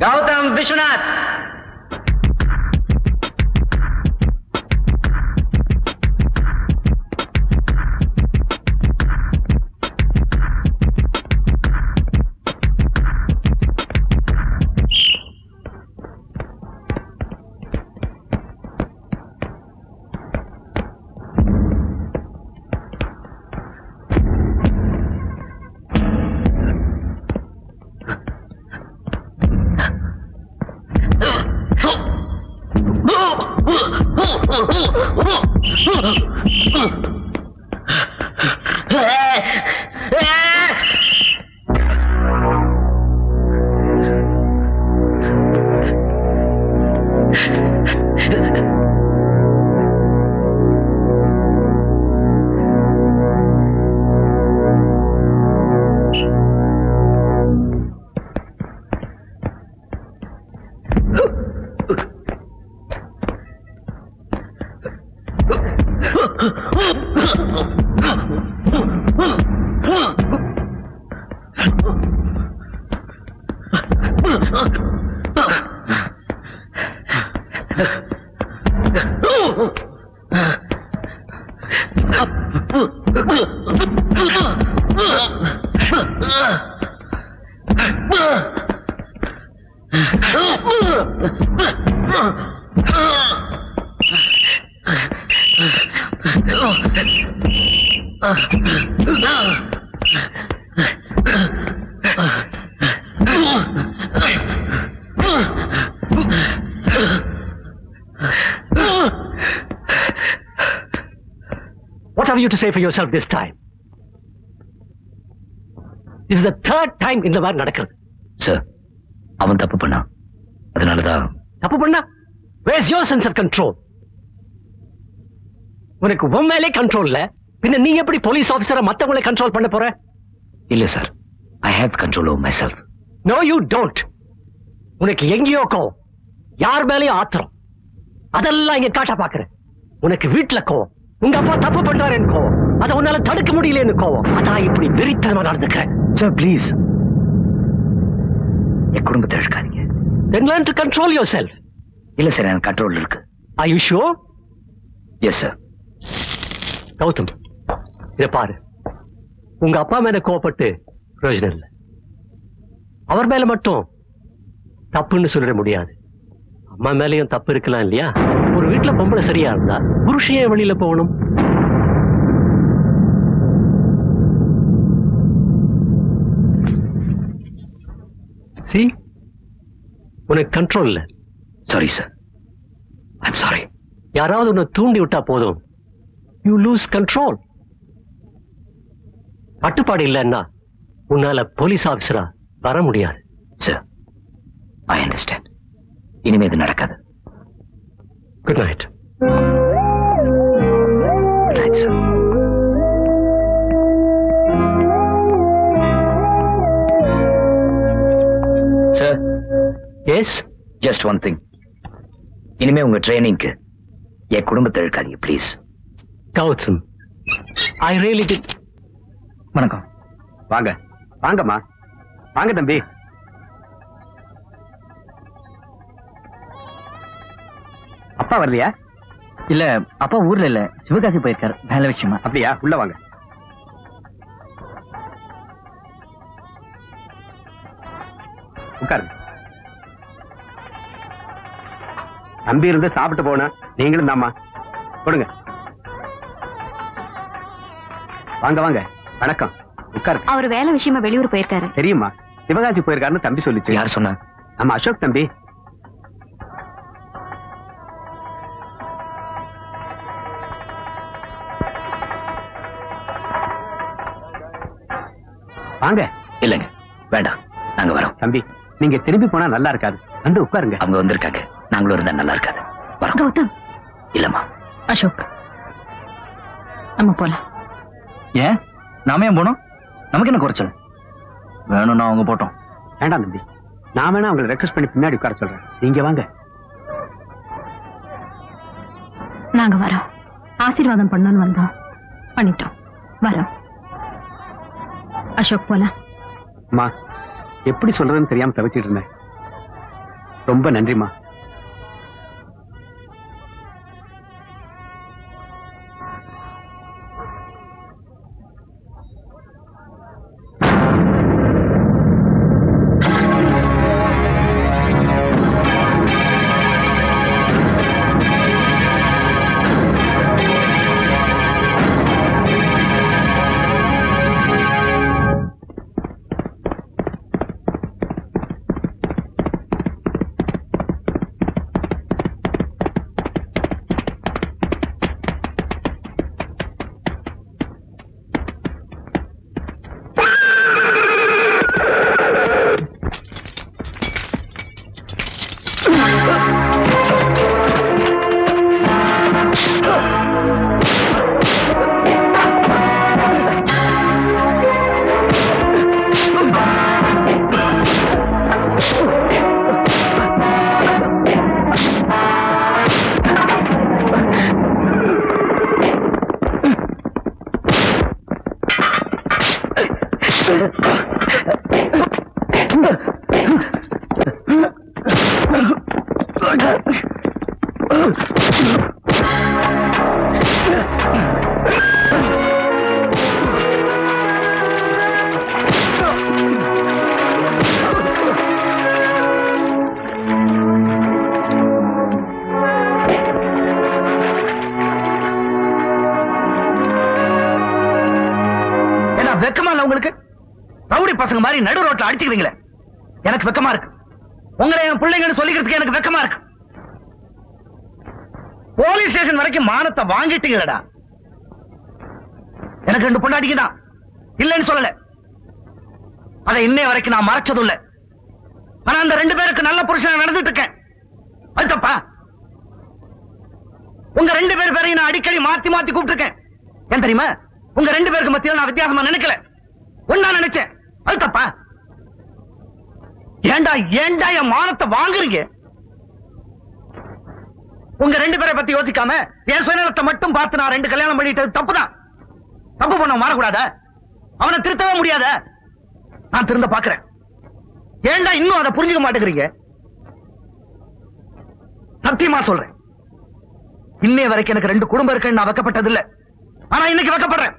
Gautam Vishwanath What have you to say for yourself this time? This is the third time இந்த மாதிரி நடக்கிறது. Sir, அவன் தப்பு பண்ணா. அதனாலதான். தப்பு பண்ணா? Where's your sense of control? உனக்கு உன் மேலே கண்ட்ரோல் இல்ல. பின்ன நீ எப்படி போலீஸ் ஆபீசரை மத்தவங்களை கண்ட்ரோல் பண்ண போற? இல்ல sir. I have control over myself. No, you don't. உனக்கு எங்கேயோ கோவம். யார் மேலேயும் ஆத்திரம். அதெல்லாம் இங்க காட்ட பாக்குறேன். உனக்கு வீட்டுல கோவம். உங்க அப்பா தப்பு பண்றாருன்னு கோவம். அதை உன்னால தடுக்க முடியலன்னு கோவம். அதான் இப்படி வெறித்தனமா நடந்துக்கிறேன். Sir please. என் குடும்பத்தை இழுக்காதீங்க. Then learn to control yourself. இல்ல சார், எனக்கு கண்ட்ரோல் இருக்கு. Are you sure? Yes sir. Gautham, இத பாரு. உங்க அப்பா மேல கோவப்பட்டு பிரயோஜனம் இல்லை. அவர் மேல மட்டும் தப்புன்னு சொல்லிட முடியாது. அம்மா மேலயும் தப்பு இருக்கலாம் இல்லையா? ஒரு வீட்டுல பொம்பளை சரியா இருந்தா புருஷன் வெளியில போகணும். See? உனக்கு கண்ட்ரோல் இல்ல. Sorry sir. I'm sorry. யாராவது உன்னை தூண்டி விட்டா போதும், யூ லூஸ் கண்ட்ரோல். கட்டுப்பாடு இல்லைன்னா உன்னால போலீஸ் ஆபீசரா வர முடியாது. Sir, I understand. இனிமே இது நடக்காது. Good night. Good night sir. Sir. Yes. Just one thing. இனிமே உங்க ட்ரைனிங்க்கு என் குடும்பத்தை இழுக்காதீங்க please. Gautham, I really did. வணக்கம். வாங்க வாங்கம்மா. வாங்க தம்பி. அப்பா வரலையா? இல்ல, அப்பா ஊர்ல இல்ல, சிவகாசி போயிருக்காரு வேலை விஷயமா. அப்படியா? உள்ள வாங்க. உட்காருங்க. தம்பி இருந்து சாப்பிட்டு போன நீங்களும் தாம்மா. கொடுங்க. வாங்க வாங்க. வணக்கம். உட்காருங்க. அவர் வேலை விஷயமா வெளியூர் போயிருக்காரு. தெரியுமா? சிவகாசி போயிருக்காருன்னு தம்பி சொல்லிச்சு. யார் சொன்னா? நம்ம அசோக் தம்பி. வாங்க. இல்லைங்க, வேண்டாம், நாங்க வரோம். தம்பி, நீங்க திரும்பி போனா நல்லா இருக்காது. வந்து உட்காருங்க. அவங்க வந்திருக்காங்க, நாங்களும் இருந்தா நல்லா இருக்காது. வரோம். கௌதம். இல்லம்மா. அசோக், நம்ம போலாம். ஏன் நாம ஏன் போனோம்? நமக்கு என்ன குறைச்சல்? வேணும்னா அவங்க போட்டோம். வேண்டாம் தம்பி, நான் வேணா அவங்களை ரெக்வஸ்ட் பண்ணி பின்னாடி உட்கார சொல்றேன். நீங்க வாங்க. நாங்க வரோம். ஆசீர்வாதம் பண்ணணும்னு வந்தோம். பண்ணிட்டோம், வரோம். அசோக் போலாம். அம்மா, எப்படி சொல்றதுன்னு தெரியாம தவிச்சிட்டு இருந்தேன். ரொம்ப நன்றிம்மா. வெக்கமா இல்ல உங்களுக்கு? ரவுடி பசங்க மாதிரி நடு ரோட்ல அடிச்சுக்கிறீங்களே, எனக்கு வெக்கமா இருக்கு. உங்களை என் பிள்ளைங்கன்னு சொல்லிக்கிறதுக்கு எனக்கு வெக்கமா இருக்கு. போலீஸ் ஸ்டேஷன் வரைக்கும் மானத்தை வாங்கிட்டீங்களடா. எனக்கு 2 பொண்டாட்டிக்கு தான், இல்லைன்னு சொல்லல. அதை இன்னே வரைக்கும் நான் மறைச்சதும் இல்ல. ஆனா அந்த 2 பேருக்கு நல்ல புருஷன் நடந்துட்டு இருக்கேன். அது தப்பா? உங்க 2 பேரையும் நான் அடிக்கடி மாத்தி மாத்தி கூப்பிட்டு இருக்கேன். ஏன் தெரியுமா? உங்க 2 பேருக்கு மத்தியில நான் வித்தியாசமா நினைக்கல, ஒன்னா நினைச்சேன். அது தப்பா? ஏண்டா ஏண்டா என் மானத்தை வாங்குறீங்க? உங்க 2 பேரை பத்தி யோசிக்காம என் சுயநலத்தை மட்டும் பார்த்து நான் 2 கல்யாணம் பண்ணிட்டது தப்புதான். தப்பு பண்ண மாறக்கூடாத, அவனை திருத்தவே முடியாத. நான் திருந்த பாக்குறேன். ஏண்டா இன்னும் அதை புரிஞ்சுக்க மாட்டேங்கிறீங்க? சத்தியமா சொல்றேன், இன்னைய வரைக்கும் எனக்கு 2 குடும்பம் இருக்குன்னு நான் வைக்கப்பட்டது இல்ல. ஆனா இன்னைக்கு வைக்கப்படுறேன்.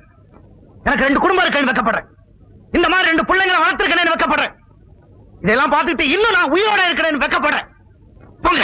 எனக்கு 2 குடும்பம் இருக்குன்னு வைக்கப்படுறேன். இந்த மாதிரி 2 பிள்ளைங்களை வளர்த்திருக்கேன்னு வைக்கப்படுறேன். இதெல்லாம் பார்த்துட்டு இன்னும் நான் உயிரோட இருக்கிறேன்னு வைக்கப்படுறேன். போங்க.